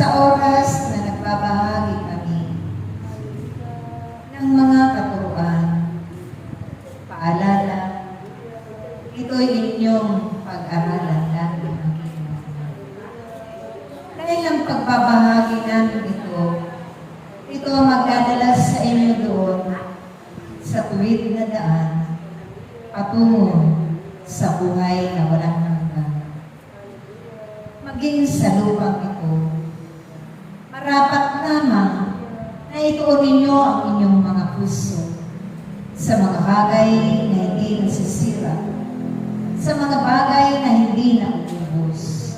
sa oras na nagbabahagi kami ng mga katuruan, paalala, ito'y inyong pag-aralan lagi ng Panginoon. Dahil ang pagbabahagi namin ito magdadala sa inyo doon sa tuwid na daan patungo sa buhay na walang hanggan. Maging sa lupang ito, marapat lamang na ituon ninyo ang inyong mga puso sa mga bagay na hindi nasisira, sa mga bagay na hindi naubos,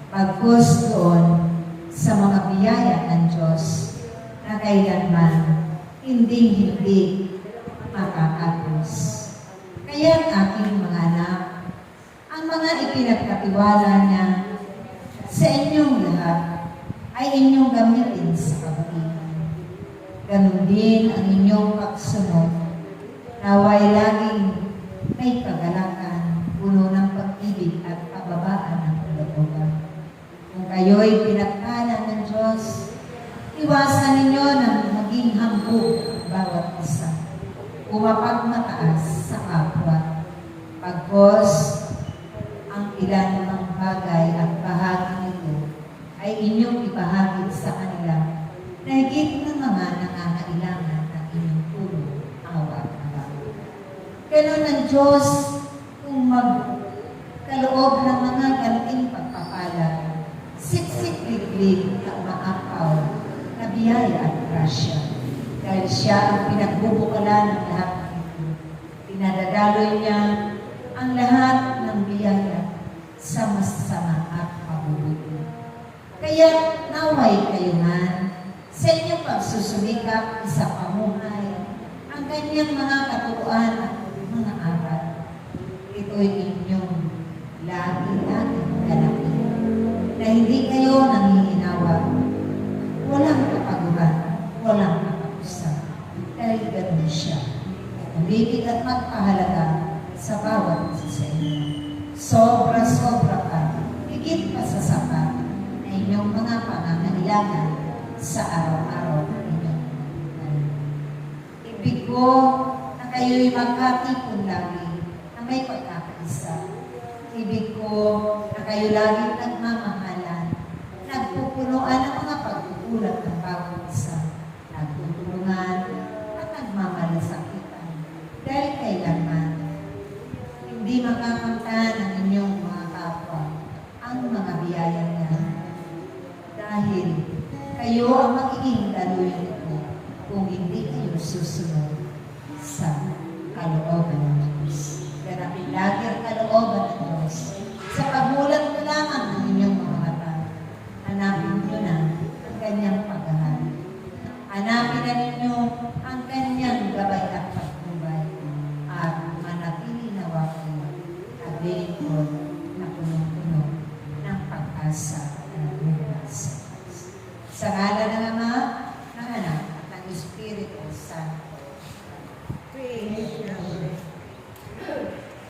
pagkus doon sa mga biyaya ng Diyos na kailanman hindi makakapos. Kaya aking mga anak, ang mga ipinagkatiwala niya sa inyong lahat ay inyong gamitin sa kabutihan. Ganon din ang inyong pagsunod, naway laging may kagalakan, puno ng pag-ibig at kababaan ng kalooban. Kung kayo'y pinagpala ng Diyos, iwasan ninyo ng maging hambog bawat isa, umapagmataas sa kapwa, pagkos ang ilan ng bagay at bahagi nito ay inyong ibahagi sa kanila na higit ng mga nangangailangan ng inyong tulong, awa at awa. Ganon ang Diyos kung magkaloob ng mga ganting pagpapala, siksik-liglig na umaapaw na biyaya at grasya. Dahil siya ang pinagbubukalan ng lahat ng ito. Pinadadaloy niya ang lahat ng biyaya sa masama at mabubuti. Kaya naway kayo man sa inyong pagsusumikap sa pamuhay ang kanyang mga katuruan at mga aral. Ito'y inyong lagi-laging ganapin na hindi kayo nangihinawa, walang kapaguran, walang katapusan. Dahil ganun siya, umibig at magpahalaga sa bawat isa sa inyo. Sobra-sobra pa, higit pa sa sapat na inyong mga pangangailangan sa araw-araw ng inyong buhay. Ibig ko na kayo'y magkatipon lagi na may pagkakaisa. Ibig ko na kayo laging nagmamahalan, nagpupunuan ng mga pagkukulat ng bawat isa, nagtutulungan at nagmamalasakitan. Dahil kailanman, hindi makakamtan ng inyong mga kapwa ang mga biyaya niya. Dahil kayo ang magiging daluyan nito kung hindi kayo susunod sa kalooban ng Diyos. Ganapin lagi ang kalooban ng Diyos. Sa pagmulat na lamang ng inyong mga mata, hanapin nyo na ang kanyang paghahari. Hanapin na ninyo ang kanyang gabay at pagtubay at manatili na wako na lingkod na punong-puno ng pag-asa at nagmumula sa Diyos. Sa ngalan ng Ama, ng Anak, at ng Espiritu Santo. Pray.